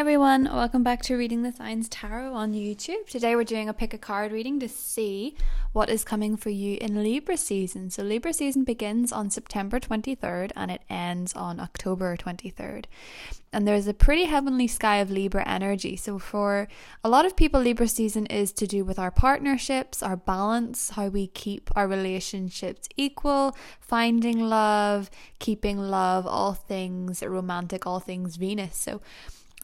everyone, welcome back to Reading the Signs Tarot on YouTube. Today we're doing a pick a card reading to see what is coming for you in Libra season. So Libra season begins on September 23rd and it ends on October 23rd. And there's a pretty heavenly sky of Libra energy. So for a lot of people, Libra season is to do with our partnerships, our balance, how we keep our relationships equal, finding love, keeping love, all things romantic, all things Venus. So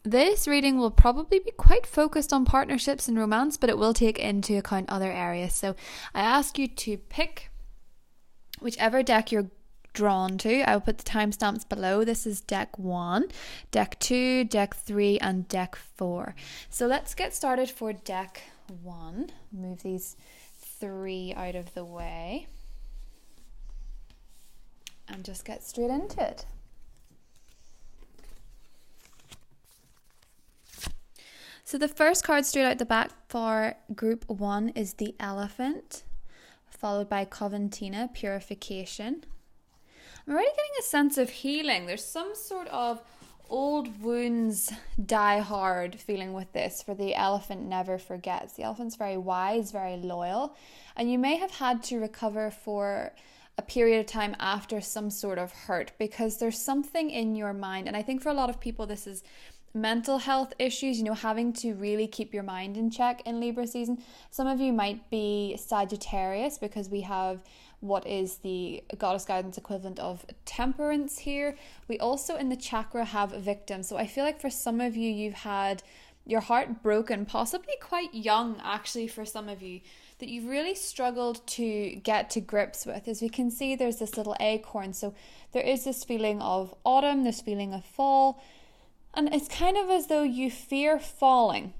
this reading will probably be quite focused on partnerships and romance, but it will take into account other areas. So I ask you to pick whichever deck you're drawn to. I will put the timestamps below. This is deck 1, deck 2, deck 3, and deck 4. So let's get started for deck 1. Move these 3 out of the way and just get straight into it. So the first card straight out the back for group 1 is the Elephant, followed by Coventina, Purification. I'm already getting a sense of healing. There's some sort of old wounds die hard feeling with this, for the Elephant never forgets. The Elephant's very wise, very loyal, and you may have had to recover for a period of time after some sort of hurt, because there's something in your mind, and I think for a lot of people this is mental health issues, having to really keep your mind in check in Libra season. Some of you might be Sagittarius, because we have what is the goddess guidance equivalent of temperance here. We also in the chakra have victim. So I feel like for some of you, you've had your heart broken, possibly quite young actually for some of you, that you've really struggled to get to grips with. As we can see, there's this little acorn. So there is this feeling of autumn, this feeling of fall. And it's kind of as though you fear falling,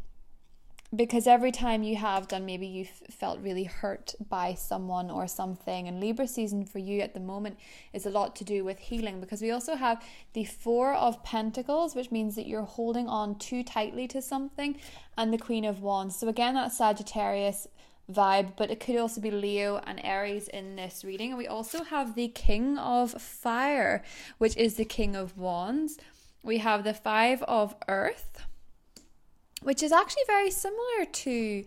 because every time you have done, maybe you've felt really hurt by someone or something. And Libra season for you at the moment is a lot to do with healing, because we also have the 4 of Pentacles, which means that you're holding on too tightly to something, and the Queen of Wands. So again, that's Sagittarius vibe, but it could also be Leo and Aries in this reading. And we also have the King of Fire, which is the King of Wands. We have the 5 of Earth, which is actually very similar to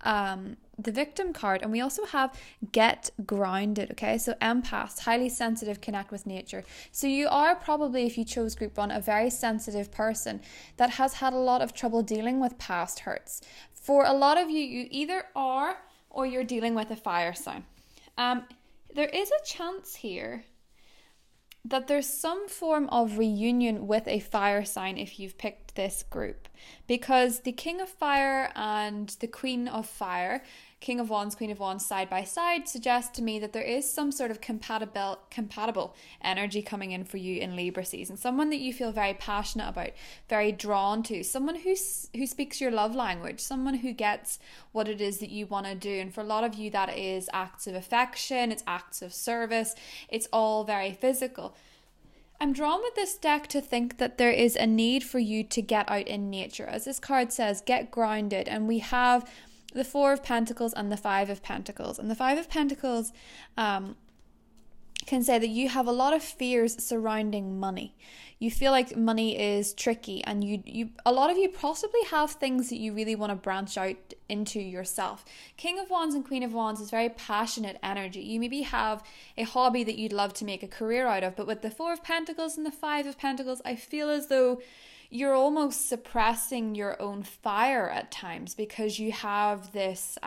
the victim card. And we also have Get Grounded, okay? So empaths, highly sensitive, connect with nature. So you are probably, if you chose group 1, a very sensitive person that has had a lot of trouble dealing with past hurts. For a lot of you, you either are or you're dealing with a fire sign. There is a chance here that there's some form of reunion with a fire sign if you've picked this group, because the King of Fire and the Queen of Fire, King of Wands, Queen of Wands, side by side, suggest to me that there is some sort of compatible energy coming in for you in Libra season. Someone that you feel very passionate about, very drawn to, someone who speaks your love language, someone who gets what it is that you want to do. And for a lot of you, that is acts of affection, it's acts of service, it's all very physical. I'm drawn with this deck to think that there is a need for you to get out in nature. As this card says, get grounded. And we have the 4 of Pentacles and the 5 of Pentacles. And the 5 of Pentacles can say that you have a lot of fears surrounding money. You feel like money is tricky, and you a lot of you possibly have things that you really want to branch out into yourself. King of Wands and Queen of Wands is very passionate energy. You maybe have a hobby that you'd love to make a career out of, but with the 4 of Pentacles and the 5 of Pentacles, I feel as though you're almost suppressing your own fire at times, because you have this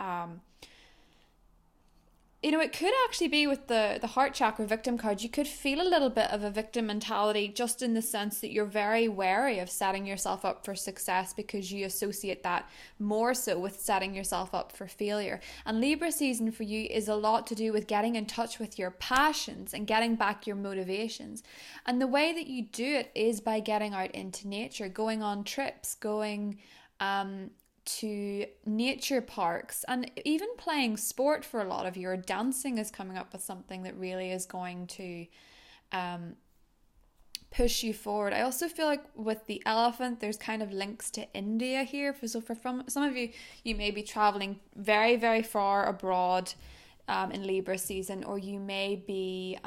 it could actually be with the heart chakra victim card. You could feel a little bit of a victim mentality, just in the sense that you're very wary of setting yourself up for success, because you associate that more so with setting yourself up for failure. And Libra season for you is a lot to do with getting in touch with your passions and getting back your motivations. And the way that you do it is by getting out into nature, going on trips, going to nature parks, and even playing sport for a lot of you, or dancing is coming up with something that really is going to push you forward. I also feel like with the Elephant, there's kind of links to India here. So for some of you, you may be traveling very, very far abroad in Libra season, or you may be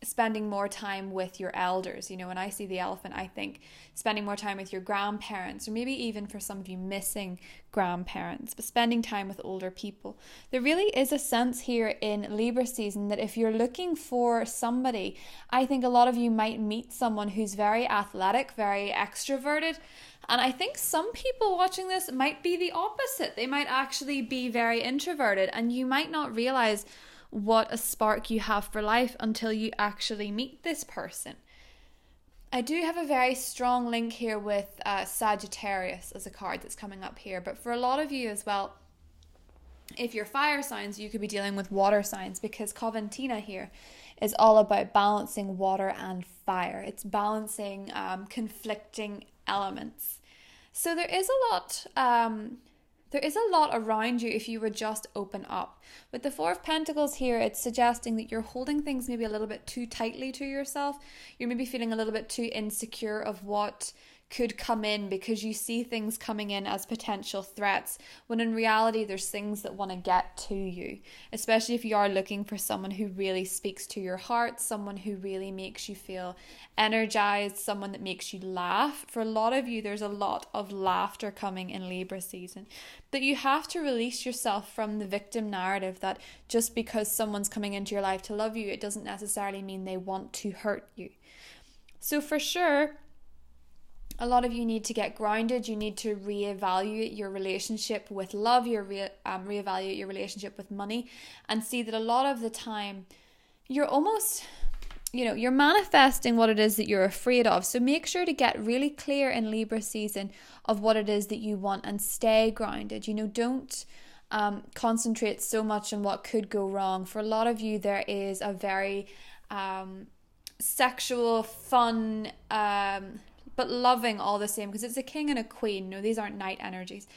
spending more time with your elders. You know, when I see the elephant, I think spending more time with your grandparents, or maybe even for some of you missing grandparents, but spending time with older people. There really is a sense here in Libra season that if you're looking for somebody, I think a lot of you might meet someone who's very athletic, very extroverted. And I think some people watching this might be the opposite. They might actually be very introverted, and you might not realize what a spark you have for life until you actually meet this person. I do have a very strong link here with Sagittarius as a card that's coming up here, but for a lot of you as well, if you're fire signs, you could be dealing with water signs, because Coventina here is all about balancing water and fire. It's balancing conflicting elements. So there is a lot around you if you would just open up. With the Four of Pentacles here, it's suggesting that you're holding things maybe a little bit too tightly to yourself. You're maybe feeling a little bit too insecure of what could come in, because you see things coming in as potential threats, when in reality there's things that want to get to you, especially if you are looking for someone who really speaks to your heart, someone who really makes you feel energized, someone that makes you laugh. For a lot of you, there's a lot of laughter coming in Libra season, but you have to release yourself from the victim narrative that just because someone's coming into your life to love you, it doesn't necessarily mean they want to hurt you. So for sure, a lot of you need to get grounded. You need to reevaluate your relationship with love, reevaluate your relationship with money, and see that a lot of the time you're almost, you're manifesting what it is that you're afraid of. So make sure to get really clear in Libra season of what it is that you want and stay grounded. Don't concentrate so much on what could go wrong. For a lot of you, there is a very sexual, fun, but loving all the same, because it's a king and a queen. No, these aren't knight energies.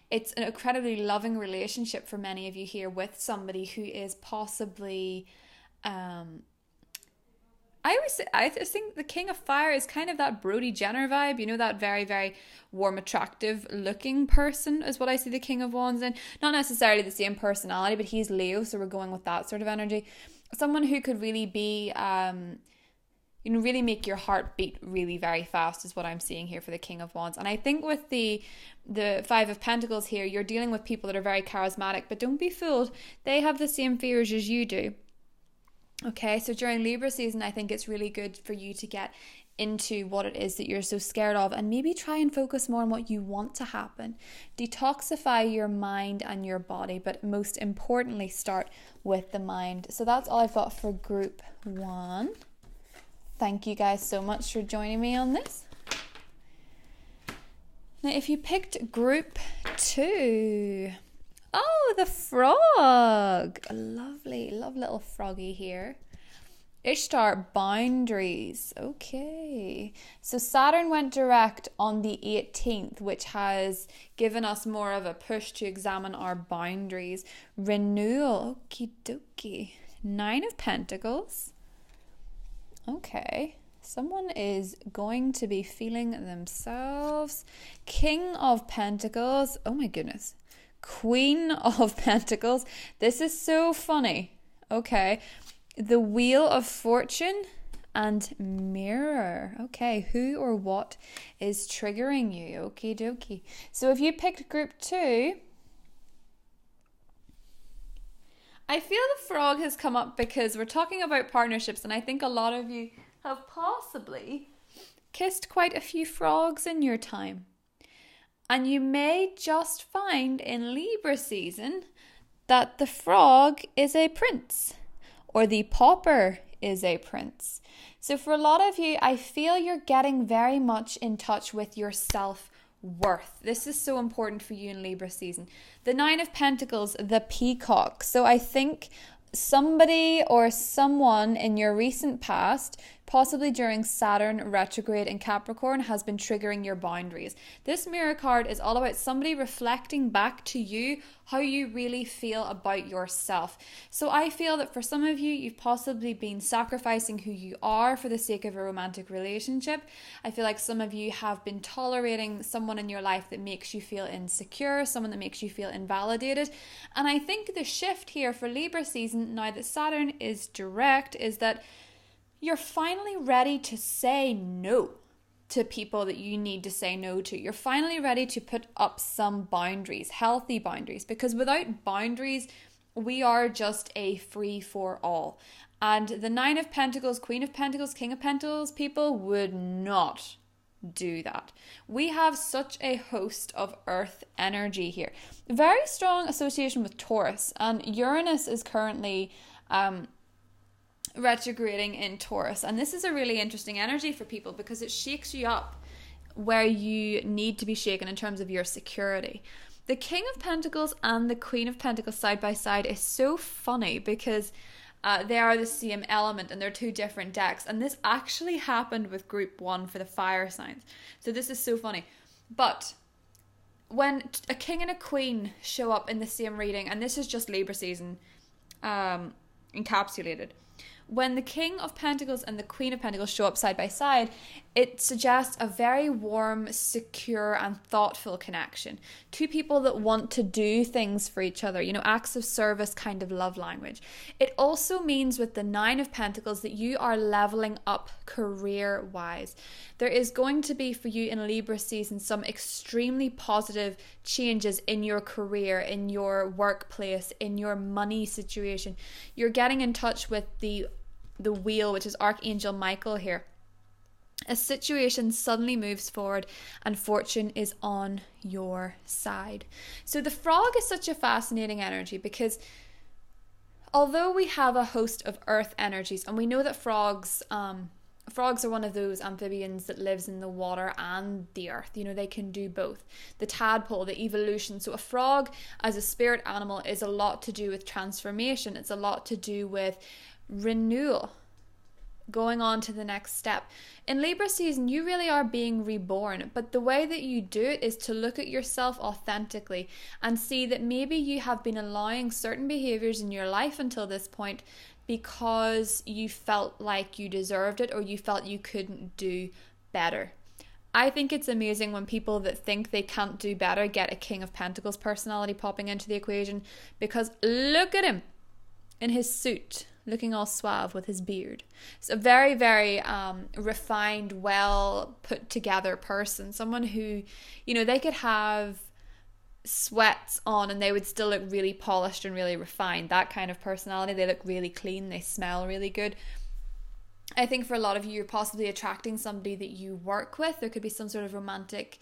It's an incredibly loving relationship for many of you here with somebody who is possibly, I think the King of Fire is kind of that Brody Jenner vibe, that very, very warm, attractive looking person is what I see the King of Wands in. Not necessarily the same personality, but he's Leo, so we're going with that sort of energy. Someone who could really be, really make your heart beat really very fast is what I'm seeing here for the King of Wands. And I think with the Five of Pentacles here, you're dealing with people that are very charismatic, but don't be fooled. They have the same fears as you do. Okay, so during Libra season, I think it's really good for you to get into what it is that you're so scared of, and maybe try and focus more on what you want to happen. Detoxify your mind and your body, but most importantly, start with the mind. So that's all I've got for group 1. Thank you guys so much for joining me on this. Now, if you picked group 2, oh, the frog. A lovely little froggy here. Ishtar, boundaries. Okay. So Saturn went direct on the 18th, which has given us more of a push to examine our boundaries. Renewal. Okie dokie. 9 of Pentacles. Okay, someone is going to be feeling themselves. King of Pentacles. Oh my goodness. Queen of Pentacles. This is so funny. Okay. The Wheel of Fortune and Mirror. Okay, who or what is triggering you? Okie dokie. So if you picked group 2, I feel the frog has come up because we're talking about partnerships, and I think a lot of you have possibly kissed quite a few frogs in your time. And you may just find in Libra season that the frog is a prince, or the pauper is a prince. So for a lot of you, I feel you're getting very much in touch with your self-worth. This is so important for you in Libra season. The 9 of Pentacles, the peacock. So I think somebody or someone in your recent past, possibly during Saturn retrograde in Capricorn, has been triggering your boundaries. This mirror card is all about somebody reflecting back to you how you really feel about yourself. So I feel that for some of you, you've possibly been sacrificing who you are for the sake of a romantic relationship. I feel like some of you have been tolerating someone in your life that makes you feel insecure, someone that makes you feel invalidated. And I think the shift here for Libra season, now that Saturn is direct, is that you're finally ready to say no to people that you need to say no to. You're finally ready to put up some boundaries, healthy boundaries, because without boundaries, we are just a free for all. And the Nine of Pentacles, Queen of Pentacles, King of Pentacles people would not do that. We have such a host of earth energy here. Very strong association with Taurus, and Uranus is currently retrograding in Taurus, and this is a really interesting energy for people because it shakes you up where you need to be shaken in terms of your security. The King of Pentacles and the Queen of Pentacles side by side is so funny because they are the same element and they're two different decks, and this actually happened with group 1 for the fire signs, so this is so funny. But when a king and a queen show up in the same reading, and this is just Libra season encapsulated, when the King of Pentacles and the Queen of Pentacles show up side by side, it suggests a very warm, secure, and thoughtful connection. Two people that want to do things for each other, acts of service kind of love language. It also means with the Nine of Pentacles that you are leveling up career-wise. There is going to be for you in Libra season some extremely positive changes in your career, in your workplace, in your money situation. You're getting in touch with the wheel, which is Archangel Michael here. A situation suddenly moves forward and fortune is on your side. So the frog is such a fascinating energy because although we have a host of earth energies, and we know that frogs are one of those amphibians that lives in the water and the earth. They can do both. The tadpole, the evolution. So a frog as a spirit animal is a lot to do with transformation. It's a lot to do with renewal, going on to the next step. In Libra season, you really are being reborn, but the way that you do it is to look at yourself authentically and see that maybe you have been allowing certain behaviors in your life until this point because you felt like you deserved it or you felt you couldn't do better. I think it's amazing when people that think they can't do better get a King of Pentacles personality popping into the equation, because look at him in his suit, looking all suave with his beard. It's a very, very refined, well put together person. Someone who, they could have sweats on and they would still look really polished and really refined. That kind of personality. They look really clean. They smell really good. I think for a lot of you, you're possibly attracting somebody that you work with. There could be some sort of romantic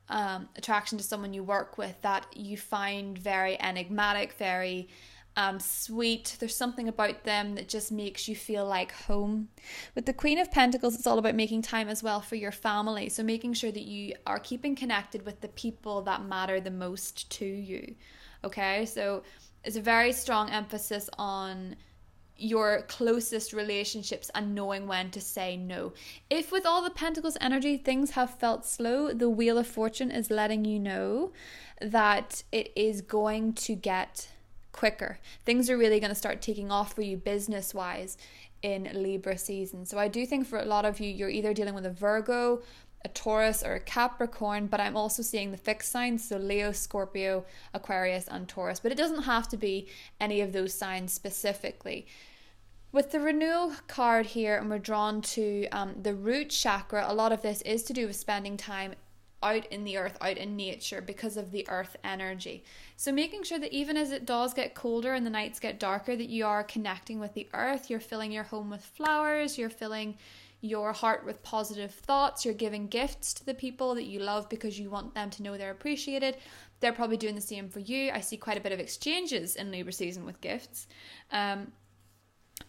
attraction to someone you work with that you find very enigmatic, very sweet. There's something about them that just makes you feel like home. With the Queen of Pentacles, it's all about making time as well for your family. So making sure that you are keeping connected with the people that matter the most to you. Okay, so it's a very strong emphasis on your closest relationships and knowing when to say no. If with all the Pentacles energy things have felt slow, the Wheel of Fortune is letting you know that it is going to get quicker. Things are really going to start taking off for you business wise in Libra season. So I do think for a lot of you, you're either dealing with a Virgo, a Taurus, or a Capricorn, but I'm also seeing the fixed signs, so Leo, Scorpio, Aquarius, and Taurus. But it doesn't have to be any of those signs specifically. With the renewal card here, and we're drawn to the root chakra, a lot of this is to do with spending time out in the earth, out in nature, because of the earth energy. So making sure that even as it does get colder and the nights get darker, that you are connecting with the earth. You're filling your home with flowers, you're filling your heart with positive thoughts, you're giving gifts to the people that you love because you want them to know they're appreciated. They're probably doing the same for you. I see quite a bit of exchanges in Libra season with gifts.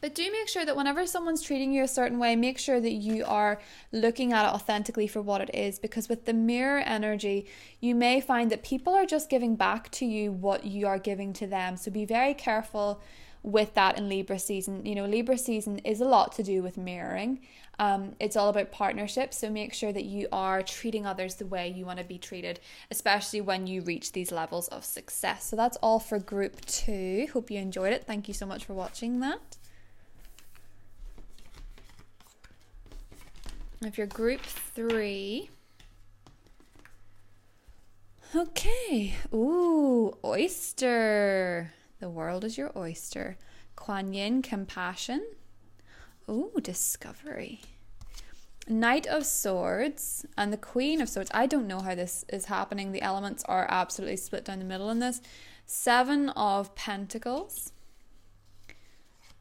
But do make sure that whenever someone's treating you a certain way, make sure that you are looking at it authentically for what it is. Because with the mirror energy, you may find that people are just giving back to you what you are giving to them. So be very careful with that in Libra season. Libra season is a lot to do with mirroring. It's all about partnerships. So make sure that you are treating others the way you want to be treated, especially when you reach these levels of success. So that's all for group 2. Hope you enjoyed it. Thank you so much for watching that. If you're group 3, okay. Ooh, oyster. The world is your oyster. Kuan Yin, compassion. Oh, discovery. Knight of Swords and the Queen of Swords. I don't know how this is happening. The elements are absolutely split down the middle in this. 7 of Pentacles.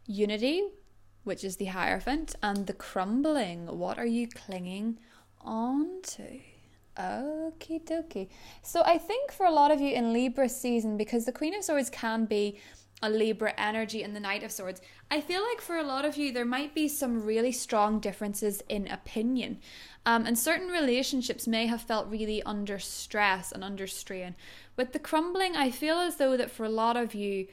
Unity, which is the Hierophant, and the Crumbling. What are you clinging on to? Okie dokie. So I think for a lot of you in Libra season, because the Queen of Swords can be a Libra energy and the Knight of Swords, I feel like for a lot of you there might be some really strong differences in opinion, and certain relationships may have felt really under stress and under strain. With the Crumbling, I feel as though that for a lot of you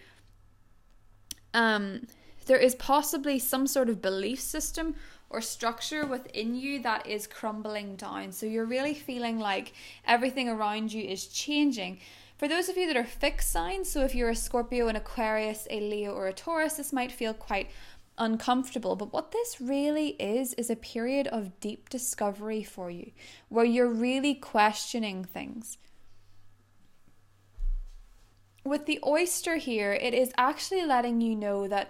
there is possibly some sort of belief system or structure within you that is crumbling down. So you're really feeling like everything around you is changing. For those of you that are fixed signs, so if you're a Scorpio, an Aquarius, a Leo, or a Taurus, this might feel quite uncomfortable. But what this really is a period of deep discovery for you, where you're really questioning things. With the oyster here, it is actually letting you know that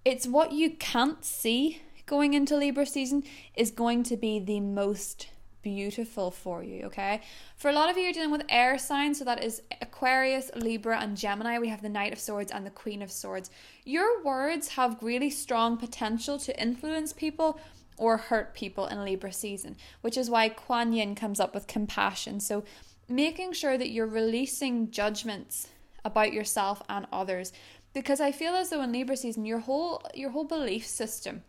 it's what you can't see going into Libra season is going to be the most beautiful for you, okay? For a lot of you, you're dealing with air signs, so that is Aquarius, Libra, and Gemini. We have the Knight of Swords and the Queen of Swords. Your words have really strong potential to influence people or hurt people in Libra season, which is why Kuan Yin comes up with compassion. So making sure that you're releasing judgments about yourself and others, because I feel as though in Libra season your whole belief system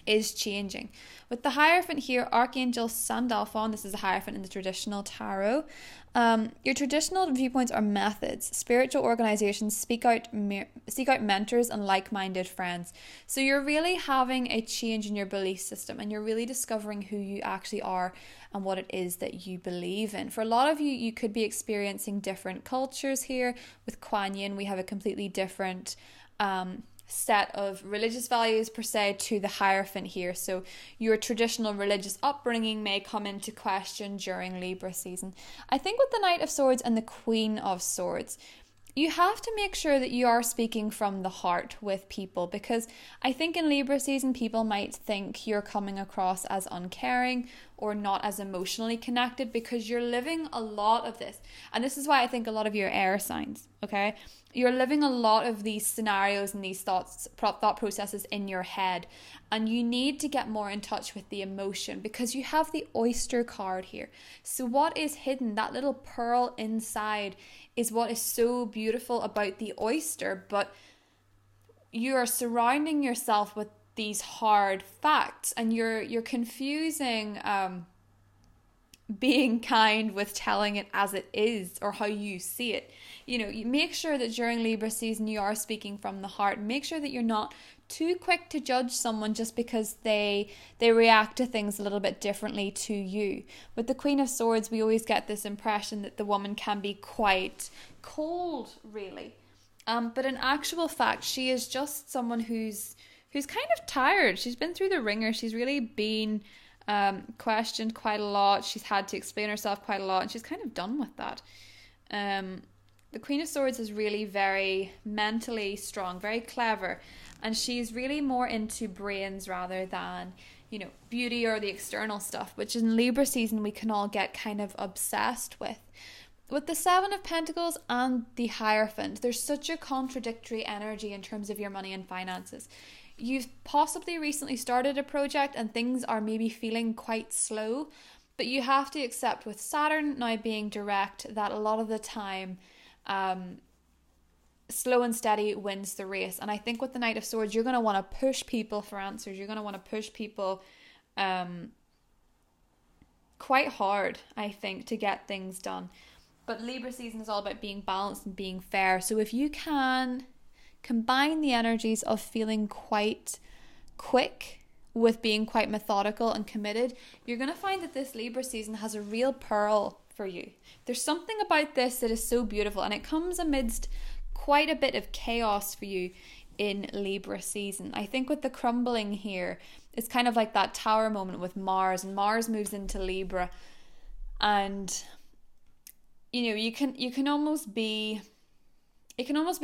is changing. With the Hierophant here, Archangel Sandalphon, this is a Hierophant in the traditional tarot. Your traditional viewpoints are methods. Spiritual organizations seek out mentors and like-minded friends. So you're really having a change in your belief system, and you're really discovering who you actually are and what it is that you believe in. For a lot of you, you could be experiencing different cultures here. With Kuan Yin, we have a completely different set of religious values per se to the Hierophant here. So your traditional religious upbringing may come into question during Libra season. I think with the Knight of Swords and the Queen of Swords, you have to make sure that you are speaking from the heart with people, because I think in Libra season people might think you're coming across as uncaring or not as emotionally connected, because you're living a lot of this. And this is why I think a lot of you are air signs, okay? You're living a lot of these scenarios and these thought processes in your head, and you need to get more in touch with the emotion, because you have the oyster card here. So what is hidden, that little pearl inside, is what is so beautiful about the oyster, but you are surrounding yourself with these hard facts, and you're confusing being kind with telling it as it is or how you see it. You know, you make sure that during Libra season you are speaking from the heart. Make sure that you're not too quick to judge someone just because they react to things a little bit differently to you. With the Queen of Swords, we always get this impression that the woman can be quite cold, really. But in actual fact, she is just someone who's kind of tired. She's been through the ringer. She's really been questioned quite a lot. She's had to explain herself quite a lot, and she's kind of done with that. The Queen of Swords is really very mentally strong, very clever, and she's really more into brains rather than, you know, beauty or the external stuff, which in Libra season we can all get kind of obsessed with. With the Seven of Pentacles and the Hierophant, there's such a contradictory energy in terms of your money and finances. You've possibly recently started a project and things are maybe feeling quite slow, but you have to accept, with Saturn now being direct, that a lot of the time slow and steady wins the race. And I think with the Knight of Swords, you're going to want to push people for answers. You're going to want to push people quite hard, I think, to get things done. But Libra season is all about being balanced and being fair. So if you can combine the energies of feeling quite quick with being quite methodical and committed, you're going to find that this Libra season has a real pearl for you. There's something about this that is so beautiful, and it comes amidst quite a bit of chaos for you in Libra season. I think with the crumbling here, it's kind of like that tower moment with Mars, and Mars moves into Libra, and you know, it can almost be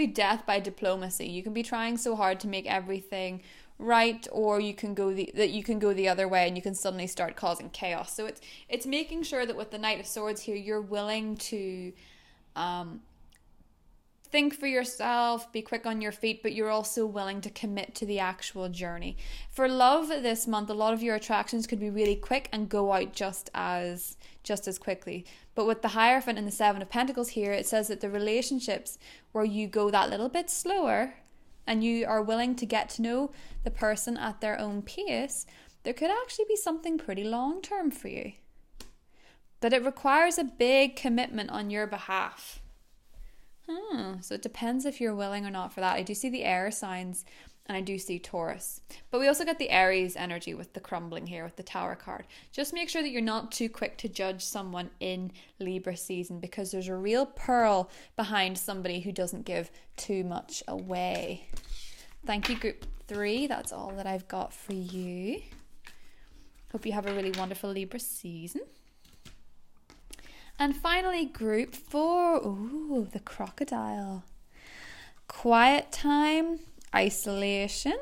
death by diplomacy. You can be trying so hard to make everything right, or you can go the other way and you can suddenly start causing chaos. So it's making sure that with the Knight of Swords here, you're willing to think for yourself, be quick on your feet, but you're also willing to commit to the actual journey. For love this month, a lot of your attractions could be really quick and go out just as quickly. But with the Hierophant and the Seven of Pentacles here, it says that the relationships where you go that little bit slower and you are willing to get to know the person at their own pace, there could actually be something pretty long term for you. But it requires a big commitment on your behalf. So it depends if you're willing or not for that. I do see the air signs and I do see Taurus. But we also got the Aries energy with the crumbling here with the Tower card. Just make sure that you're not too quick to judge someone in Libra season, because there's a real pearl behind somebody who doesn't give too much away. Thank you, group 3. That's all that I've got for you. Hope you have a really wonderful Libra season. And finally, group 4. Ooh, the crocodile. Quiet time, isolation,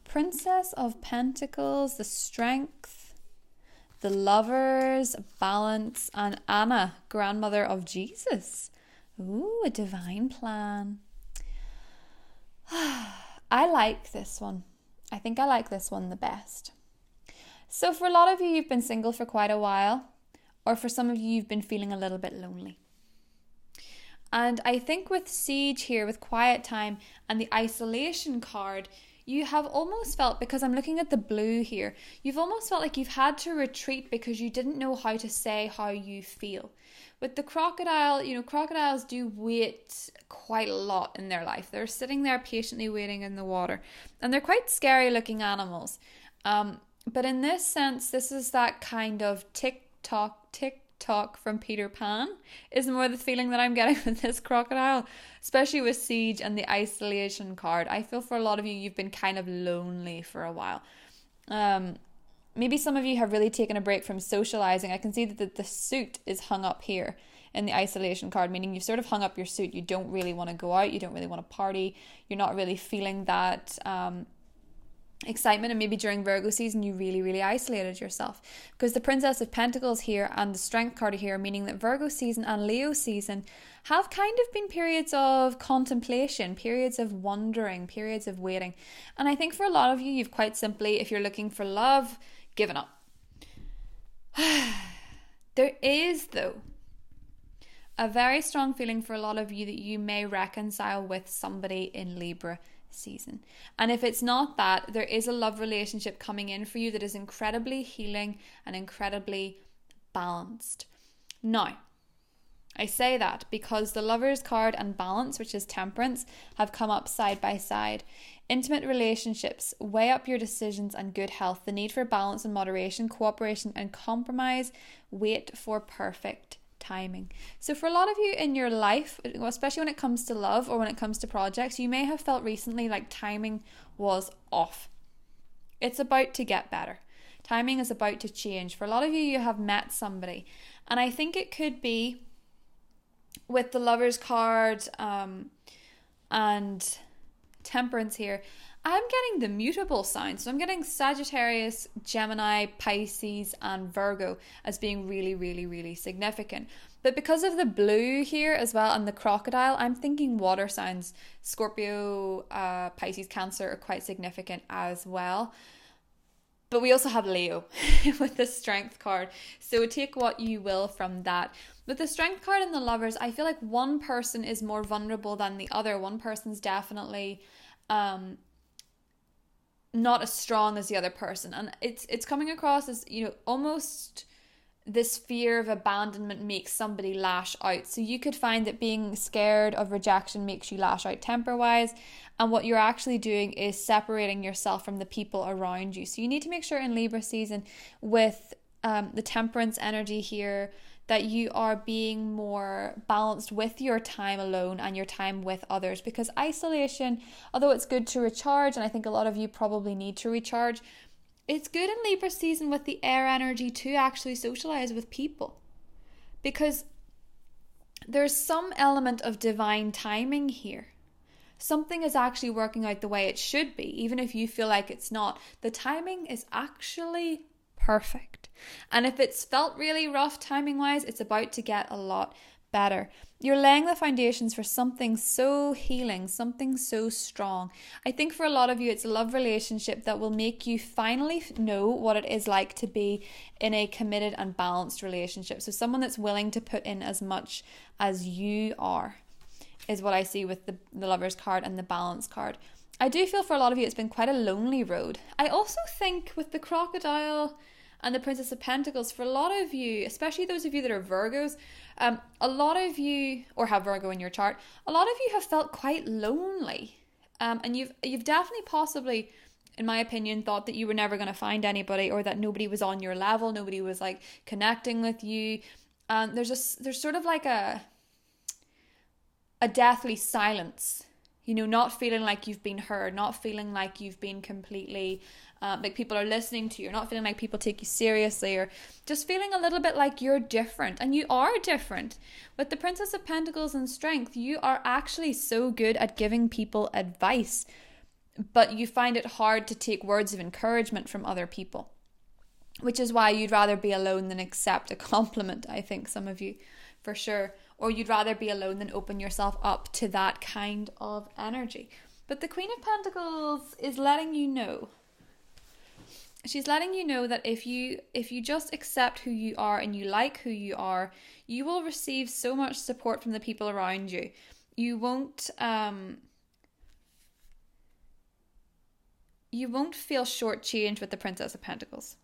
Princess of Pentacles, the Strength, the Lovers, Balance, and Anna, grandmother of Jesus. Ooh, a divine plan. I like this one. I think I like this one the best. So for a lot of you, you've been single for quite a while. Or for some of you, you've been feeling a little bit lonely. And I think with Siege here, with Quiet Time and the Isolation card, you have almost felt, because I'm looking at the blue here, you've almost felt like you've had to retreat because you didn't know how to say how you feel. With the crocodile, crocodiles do wait quite a lot in their life. They're sitting there patiently waiting in the water. And they're quite scary looking animals. But in this sense, this is that kind of tick-tock from Peter Pan is more the feeling that I'm getting with this crocodile, especially with Siege and the Isolation card. I feel for a lot of you, you've been kind of lonely for a while. Maybe some of you have really taken a break from socializing. I can see that the suit is hung up here in the Isolation card, meaning you've sort of hung up your suit. You don't really want to go out. You don't really want to party. You're not really feeling that excitement, and maybe during Virgo season you really isolated yourself, because the Princess of Pentacles here and the Strength card here, meaning that Virgo season and Leo season have kind of been periods of contemplation, periods of wondering, periods of waiting. And I think for a lot of you, you've quite simply, if you're looking for love, given up. There is, though, a very strong feeling for a lot of you that you may reconcile with somebody in Libra season. And if it's not that, there is a love relationship coming in for you that is incredibly healing and incredibly balanced. Now, I say that because the Lovers card and Balance, which is Temperance, have come up side by side. Intimate relationships, weigh up your decisions and good health, the need for balance and moderation, cooperation and compromise, wait for perfect timing. So for a lot of you in your life, especially when it comes to love or when it comes to projects, you may have felt recently like timing was off. It's about to get better. Timing is about to change. For a lot of you, you have met somebody. And I think it could be with the Lovers card and Temperance here, I'm getting the mutable signs. So I'm getting Sagittarius, Gemini, Pisces, and Virgo as being really significant. But because of the blue here as well and the crocodile, I'm thinking water signs. Scorpio, Pisces, Cancer are quite significant as well. But we also have Leo with the Strength card. So take what you will from that. With the Strength card and the Lovers, I feel like one person is more vulnerable than the other. One person's definitely not as strong as the other person, and it's coming across as, almost this fear of abandonment makes somebody lash out. So you could find that being scared of rejection makes you lash out temper wise, and what you're actually doing is separating yourself from the people around you. So you need to make sure in Libra season with the Temperance energy here that you are being more balanced with your time alone and your time with others, because isolation, although it's good to recharge, and I think a lot of you probably need to recharge, it's good in Libra season with the air energy to actually socialize with people, because there's some element of divine timing here. something is actually working out the way it should be, even if you feel like it's not. The timing is actually perfect. And if it's felt really rough timing wise, it's about to get a lot better. You're laying the foundations for something so healing, something so strong. I think for a lot of you, it's a love relationship that will make you finally know what it is like to be in a committed and balanced relationship. So someone that's willing to put in as much as you are is what I see with the Lovers card and the Balance card. I do feel for a lot of you, it's been quite a lonely road. I also think with the Crocodile and the Princess of Pentacles, for a lot of you, especially those of you that are Virgos, a lot of you, or have Virgo in your chart, a lot of you have felt quite lonely. And you've definitely possibly, in my opinion, thought that you were never going to find anybody, or that nobody was on your level, nobody was like connecting with you. There's sort of like a deathly silence, not feeling like you've been heard, not feeling like you've been completely, like people are listening to you, not feeling like people take you seriously, or just feeling a little bit like you're different. And you are different. With the Princess of Pentacles and Strength, you are actually so good at giving people advice, but you find it hard to take words of encouragement from other people, which is why you'd rather be alone than accept a compliment, I think, some of you, for sure. Or you'd rather be alone than open yourself up to that kind of energy. But the Queen of Pentacles is letting you know. She's letting you know that if you just accept who you are and you like who you are, you will receive so much support from the people around you. You won't feel shortchanged with the Princess of Pentacles.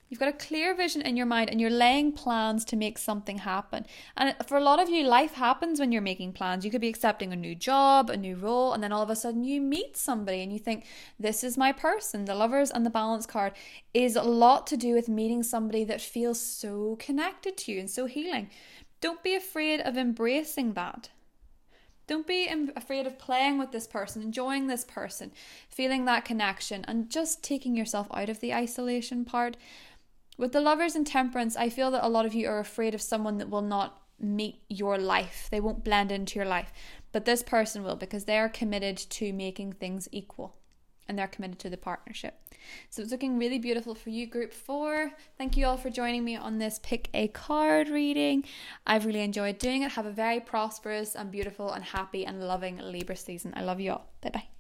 You've got a clear vision in your mind and you're laying plans to make something happen. And for a lot of you, life happens when you're making plans. You could be accepting a new job, a new role, and then all of a sudden you meet somebody and you think, this is my person. The Lovers and the Balance card is a lot to do with meeting somebody that feels so connected to you and so healing. Don't be afraid of embracing that. Don't be afraid of playing with this person, enjoying this person, feeling that connection, and just taking yourself out of the isolation part. With the Lovers and Temperance, I feel that a lot of you are afraid of someone that will not meet your life. They won't blend into your life. But this person will, because they are committed to making things equal. And they're committed to the partnership. So it's looking really beautiful for you, Group 4. Thank you all for joining me on this Pick a Card reading. I've really enjoyed doing it. Have a very prosperous and beautiful and happy and loving Libra season. I love you all. Bye-bye.